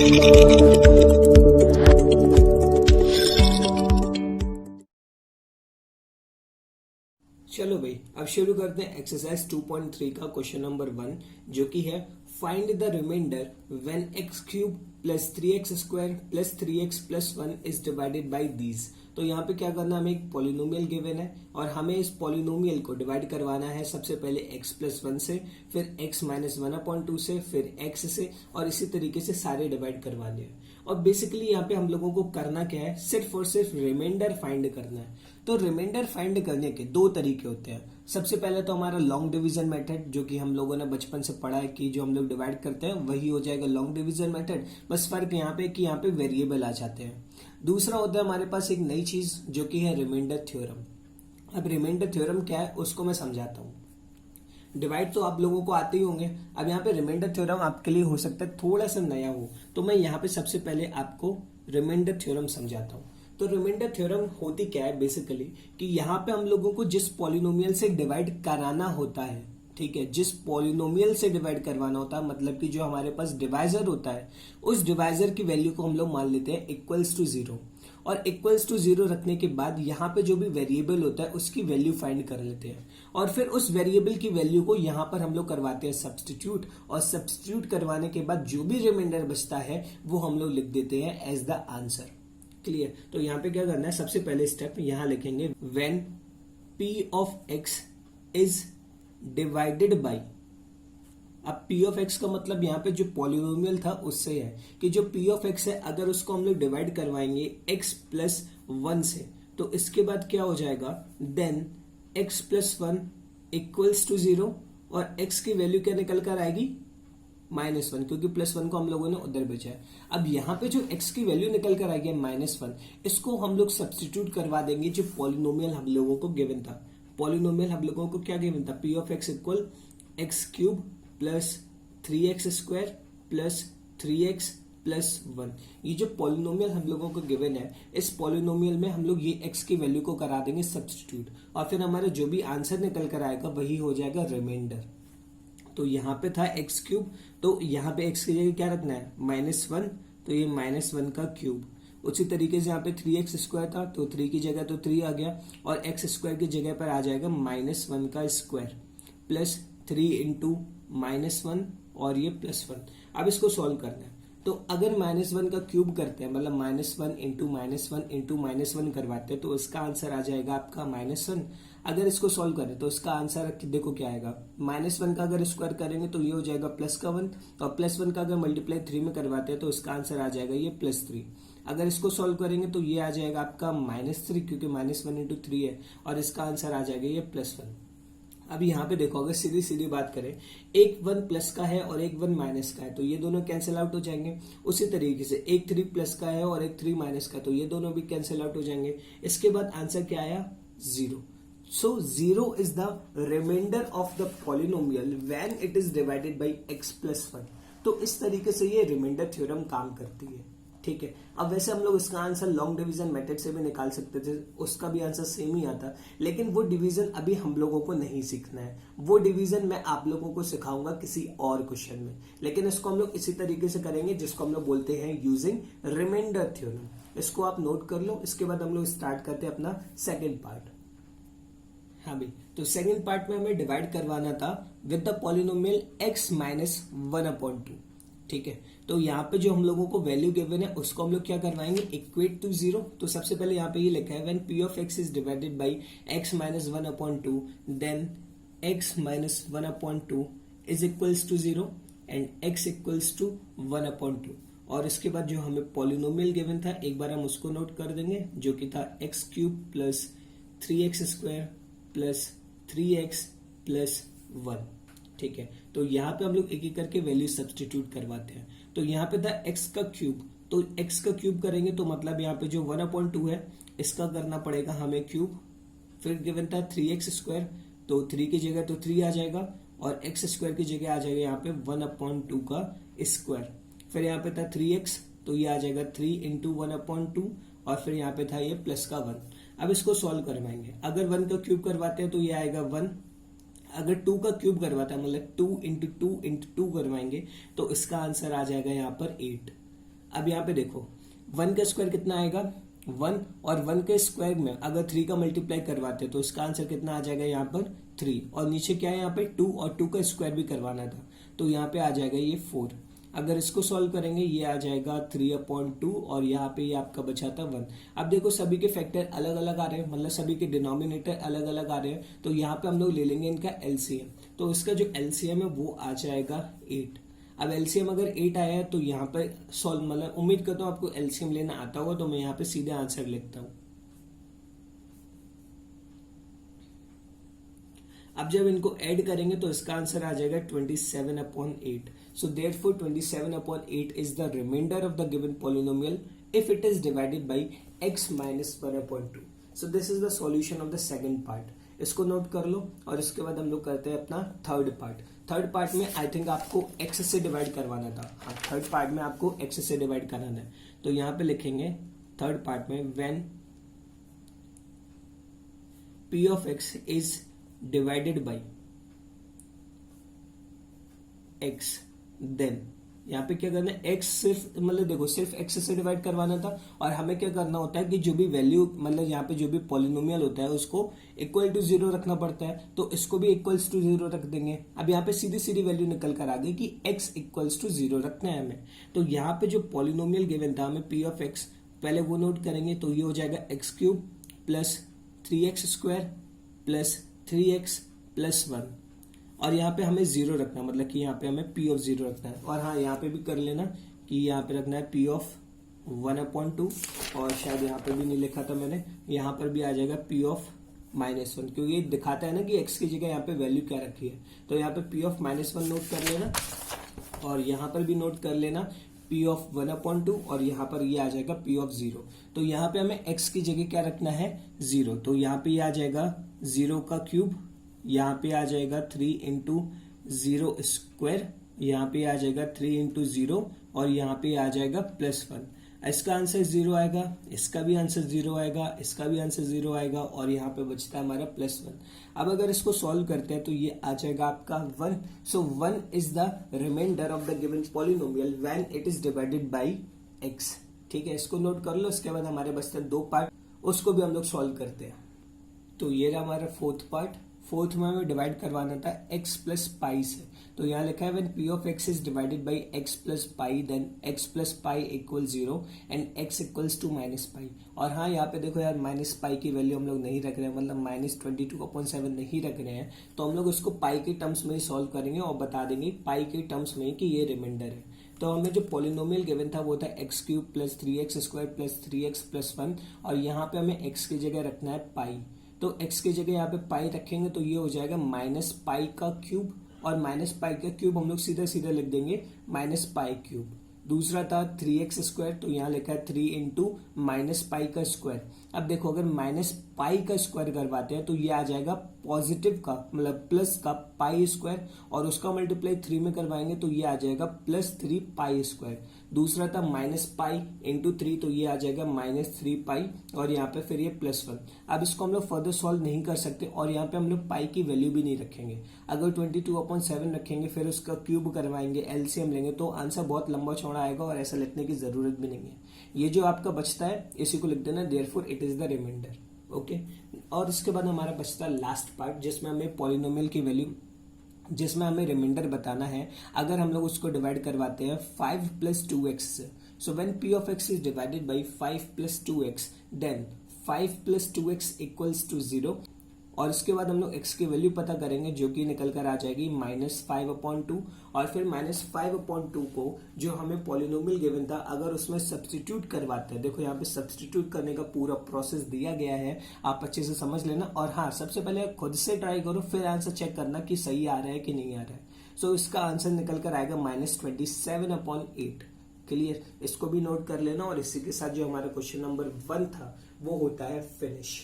चलो भाई, अब शुरू करते हैं एक्सरसाइज 2.3 का क्वेश्चन नंबर 1, जो कि है find the remainder when x cube plus 3x square plus 3x plus 1 is divided by these. तो यहाँ पे क्या करना, हमें एक पॉलिनोमियल गिवन है और हमें इस पॉलिनोमियल को डिवाइड करवाना है सबसे पहले x प्लस 1 से, फिर x माइनस 1/2 से, फिर x से, और इसी तरीके से सारे डिवाइड करवाने हैं। और बेसिकली यहाँ पे हम लोगों को करना क्या है, सिर्फ और सिर्फ रिमाइंडर फाइंड करना है। तो रिमाइंडर फाइंड करने के दो तरीके होते हैं। सबसे पहले तो हमारा लॉन्ग डिवीजन मेथड, जो कि हम लोगों ने बचपन से पढ़ा है कि जो हम लोग डिवाइड करते हैं वही हो जाएगा लॉन्ग डिवीजन मेथड। बस फर्क यहाँ पे कि यहाँ पे वेरिएबल आ जाते हैं। दूसरा होता है हमारे पास एक नई चीज, जो कि है रिमाइंडर थ्योरम। अब रिमाइंडर थ्योरम क्या है उसको मैं समझाता हूँ। डिवाइड तो आप लोगों को आते ही होंगे। अब यहाँ पे रिमाइंडर थ्योरम आपके लिए हो सकता है थोड़ा सा नया हो, तो मैं यहाँ पे सबसे पहले आपको रिमाइंडर थ्योरम समझाता हूँ। तो रिमाइंडर थ्योरम होती क्या है बेसिकली, कि यहाँ पे हम लोगों को जिस पॉलिनोमियल से डिवाइड कराना होता है, ठीक है, जिस पॉलिनोमियल से डिवाइड करवाना होता है, मतलब कि जो हमारे पास डिवाइजर होता है, उस डिवाइजर की वैल्यू को हम लोग मान लेते हैं इक्वल्स टू 0। और इक्वल्स टू 0 रखने के बाद यहाँ पे जो भी वेरिएबल होता है उसकी वैल्यू फाइंड कर लेते हैं, और फिर उस वेरिएबल की वैल्यू को यहाँ पर हम लोग करवाते हैं सब्स्टिट्यूट, और सब्स्टिट्यूट करवाने के बाद जो भी रिमाइंडर बचता है वो हम लोग लिख देते हैं एज द आंसर। क्लियर? तो यहाँ पे क्या करना है, सबसे पहले स्टेप यहाँ लिखेंगे when p of x is divided by. अब p ऑफ x का मतलब यहाँ पे जो पॉलिनोमियल था उससे है कि जो p ऑफ x है अगर उसको हम लोग डिवाइड करवाएंगे x प्लस 1 से, तो इसके बाद क्या हो जाएगा, then x plus 1 equals to 0, और x की वैल्यू क्या निकल कर आएगी, -1, क्योंकि +1 को हम लोगों ने उधर भेजा है। अब यहाँ पे जो x की वैल्यू निकल कर आएगी -1, इसको हम लोग सब्स्टिट्यूट करवा देंगे जो पॉलिनोमियल हम लोगों को गिवन था। पॉलिनोमियल हम लोगों को क्या गिवन था, p of x equal x cube plus 3x square plus 3x plus 1। ये जो पॉलिनोमियल हम लोगों को गिवन है, इस पॉलिनोमियल में हम लोग ये x की वैल्यू को करा देंगे सब्स्टिट्यूट, और फिर हमारा जो भी आंसर निकल कर आएगा वही हो जाएगा रिमाइंडर। तो यहाँ पे था x क्यूब, तो यहाँ पे x की जगह क्या रखना है, -1, तो ये -1 का क्यूब। उसी तरीके से यहाँ पे 3x स्क्वायर था, तो 3 की जगह तो 3 आ गया, और x स्क्वायर की जगह पर आ जाएगा -1 का स्क्वायर प्लस 3 इंटू -1 और ये +1। अब इसको सॉल्व करना है, तो अगर -1 का क्यूब करते हैं, मतलब -1 इंटू -1 इंटू -1 करवाते हैं, तो इसका आंसर आ जाएगा आपका -1। अगर इसको सॉल्व करें तो इसका आंसर देखो क्या आएगा, -1 का अगर स्क्वायर करेंगे तो ये हो जाएगा +1, और +1 का अगर मल्टीप्लाई 3 में करवाते हैं तो इसका आंसर आ जाएगा ये +3। अगर इसको सॉल्व करेंगे तो ये आ जाएगा आपका -3, क्योंकि -1 इंटू 3 है, और इसका आंसर आ जाएगा ये +1। अब यहाँ पे देखो, अगर सीधी सीधी बात करें, एक 1 प्लस का है और एक 1 माइनस का है, तो ये दोनों कैंसिल आउट हो जाएंगे। उसी तरीके से एक 3 प्लस का है और एक 3 माइनस का, तो ये दोनों भी कैंसिल आउट हो जाएंगे। इसके बाद आंसर क्या आया, 0। So 0 is the remainder of the polynomial when it is divided by x plus 1। तो इस तरीके से ये रिमाइंडर थ्योरम काम करती है, ठीक है। अब वैसे हम लोग इसका आंसर लॉन्ग डिवीजन मेथड से भी निकाल सकते थे, उसका भी आंसर सेम ही आता, लेकिन वो डिवीजन अभी हम लोगों को नहीं सीखना है। वो डिवीजन मैं आप लोगों को सिखाऊंगा किसी और क्वेश्चन में, लेकिन इसको हम लोग इसी तरीके से करेंगे जिसको हम लोग बोलते हैं यूजिंग रिमाइंडर थ्योरम। इसको आप नोट कर लो। इसके बाद हम लोग स्टार्ट करते हैं अपना सेकेंड पार्ट। हाँ भाई, तो सेकंड पार्ट में हमें डिवाइड करवाना था with the polynomial x minus 1/2, ठीक है। तो यहाँ पे जो हम लोगों को वैल्यू गिवन है उसको हम लोग क्या करवाएंगे, इक्वेट टू 0। तो सबसे पहले यहाँ पे ये लिखा है when p of x is divided by x minus 1/2 then x minus 1/2 is equals to 0 and x equals to 1/2। और इसके बाद जो हमें पॉलिनोमियल गिवन था एक बार हम उसको नोट कर देंगे, जो कि था x cube plus 3x square plus 3x plus 1, ठीक है। तो यहाँ पे हम लोग एक एक करके वैल्यू सब्स्टिट्यूट करवाते हैं। तो यहाँ पे था x का क्यूब, तो x का क्यूब करेंगे तो मतलब यहाँ पे जो 1/2 है इसका करना पड़ेगा हमें क्यूब। फिर गिवन था 3x स्क्वायर, तो 3 की जगह तो 3 आ जाएगा, और x स्क्वायर की जगह आ जाएगा यहाँ पे 1/2 का स्क्वायर। फिर यहाँ पे था 3x, तो ये आ जाएगा 3 इंटू 1/2, और फिर यहाँ पे था ये प्लस का 1। अब इसको सॉल्व करवाएंगे। अगर 1 का क्यूब करवाते हैं तो ये आएगा 1, अगर 2 का क्यूब करवाता है मतलब 2 इंटू 2 इंटू 2 करवाएंगे तो इसका आंसर आ जाएगा यहाँ पर 8। अब यहाँ पे देखो 1 का स्क्वायर कितना आएगा 1, और 1 के स्क्वायर में अगर 3 का मल्टीप्लाई करवाते तो इसका आंसर कितना आ जाएगा यहाँ पर 3, और नीचे क्या है यहाँ पे 2, और 2 का स्क्वायर भी करवाना था तो यहाँ पे आ जाएगा ये 4। अगर इसको सॉल्व करेंगे ये आ जाएगा 3/2, और यहाँ पे ये आपका बचा था 1। अब देखो सभी के फैक्टर अलग अलग आ रहे हैं, मतलब सभी के डिनोमिनेटर अलग अलग आ रहे हैं, तो यहाँ पे हम लोग ले लेंगे इनका एलसीएम। तो इसका जो एलसीएम है वो आ जाएगा 8। अब एलसीएम अगर 8 आया है तो यहाँ पे सॉल्व, मतलब उम्मीद करता हूँ आपको एलसीएम लेना आता होगा, तो मैं यहाँ पे सीधे आंसर लिखता हूँ। अब जब इनको ऐड करेंगे तो इसका आंसर आ जाएगा 27/8। So therefore 27/8 is the remainder of the given polynomial if it is divided by x minus 1/2। So this is the solution of the second part. इसको नोट कर लो, और इसके बाद हम लोग करते हैं अपना थर्ड पार्ट। थर्ड पार्ट में आई थिंक आपको x से डिवाइड करवाना था। हाँ, थर्ड पार्ट में आपको x से डिवाइड कराना है, तो यहाँ पे लिखेंगे थर्ड पार्ट में when p of x is divided by x, then यहाँ पे क्या करना है x सिर्फ, मतलब देखो सिर्फ x से डिवाइड करवाना था, और हमें क्या करना होता है कि जो भी वैल्यू, मतलब यहाँ पे जो भी पॉलिनोमियल होता है उसको इक्वल टू 0 रखना पड़ता है, तो इसको भी इक्वल्स टू 0 रख देंगे। अब यहाँ पे सीधी सीधी वैल्यू निकल कर आ गई कि x इक्वल्स टू 0 रखना है हमें। तो यहाँ पे जो पॉलिनोमियल गिवन था हमें p ऑफ x, पहले वो नोट करेंगे, तो ये हो जाएगा x³ plus 3x² plus 3x plus 1, और यहाँ पे हमें 0 रखना, मतलब कि यहाँ पे हमें p ऑफ 0 रखना है। और हाँ, यहाँ पे भी कर लेना कि यहाँ पे रखना है p ऑफ 1/2, और शायद यहाँ पे भी नहीं लिखा था मैंने, यहाँ पर भी आ जाएगा p ऑफ -1, क्योंकि ये दिखाता है ना कि x की जगह यहाँ पे वैल्यू क्या रखी है। तो यहाँ पे p ऑफ -1 नोट कर लेना, और यहाँ पर भी नोट कर लेना p ऑफ 1/2, और यहाँ पर ये आ जाएगा p ऑफ 0। तो यहाँ पे हमें x की जगह क्या रखना है 0, तो यहाँ पे ये आ जाएगा 0 का क्यूब, यहाँ पे आ जाएगा 3 इंटू 0 स्क्वायर, यहाँ पे आ जाएगा 3 इंटू 0, और यहाँ पे आ जाएगा +1। इसका आंसर 0 आएगा, इसका भी आंसर 0 आएगा, इसका भी आंसर 0 आएगा, और यहाँ पे बचता है हमारा +1। अब अगर इसको सॉल्व करते हैं तो ये आ जाएगा आपका 1। So 1 is the remainder of the given polynomial when it is divided by x। ठीक है, इसको नोट कर लो। इसके बाद हमारे बचते हैं 2 पार्ट, उसको भी हम लोग सॉल्व करते हैं। तो ये रहा हमारा फोर्थ पार्ट। फोर्थ में हमें डिवाइड करवाना था x प्लस पाई से, तो यहाँ लिखा है when p of x is divided by x plus pi then x plus pi equal 0 and x equals to -pi. और हाँ, यहाँ पे देखो यार, -पाई की वैल्यू हम लोग नहीं रख रहे हैं, मतलब -22/7 नहीं रख रहे हैं, तो हम लोग उसको पाई के टर्म्स में ही सॉल्व करेंगे और बता देंगे पाई के टर्म्स में कि ये रिमाइंडर है। तो हमें जो पॉलिनोमियल गिवन था वो था x³ plus 3x² plus 3x plus 1, और यहाँ पे हमें x की जगह रखना है पाई। तो x की जगह यहाँ पे पाई रखेंगे तो ये हो जाएगा -पाई का क्यूब, और -पाई का क्यूब हम लोग सीधा सीधा लिख देंगे -पाई क्यूब। दूसरा था 3x², तो यहाँ लिखा है 3 इंटू -पाई का स्क्वायर। अब देखो अगर -पाई का स्क्वायर करवाते हैं तो ये आ जाएगा पॉजिटिव का, मतलब प्लस का पाई स्क्वायर, और उसका मल्टीप्लाई 3 में करवाएंगे तो ये आ जाएगा +3 पाई स्क्वायर। दूसरा था -पाई इंटू 3, तो ये आ जाएगा -3 पाई, और यहाँ पे फिर ये +1। अब इसको हम लोग फर्दर सॉल्व नहीं कर सकते, और यहाँ पे हम लोग पाई की वैल्यू भी नहीं रखेंगे। अगर 22/7 रखेंगे, फिर उसका क्यूब करवाएंगे, एलसीएम लेंगे, तो आंसर बहुत लंबा चौड़ा आएगा, और ऐसा लिखने की जरूरत भी नहीं है। ये जो आपका बचता है इसी को लिख देना, therefore it is the remainder. Okay, और इसके बाद हमारा बचता है लास्ट पार्ट, जिसमें हमें पॉलिनोमियल की वैल्यू, जिसमें हमें रिमाइंडर बताना है। अगर हम लोग उसको डिवाइड करवाते हैं 5 + 2x से, so when p of x is divided by 5 + 2x then 5 + 2x equals to 0, और इसके बाद हम लोग x की वैल्यू पता करेंगे जो कि निकल कर आ जाएगी -5/2, और फिर -5/2 को जो हमें पॉलिनोमियल गिवन था अगर उसमें सब्स्टिट्यूट करवाते हैं, देखो यहाँ पे सब्स्टिट्यूट करने का पूरा प्रोसेस दिया गया है, आप अच्छे से समझ लेना। और हाँ, सबसे पहले खुद से ट्राई करो, फिर आंसर चेक करना कि सही आ रहा है कि नहीं आ रहा है। सो इसका आंसर निकल कर आएगा -27/8। क्लियर, इसको भी नोट कर लेना। और इसी के साथ जो हमारा क्वेश्चन नंबर 1 था वो होता है फिनिश।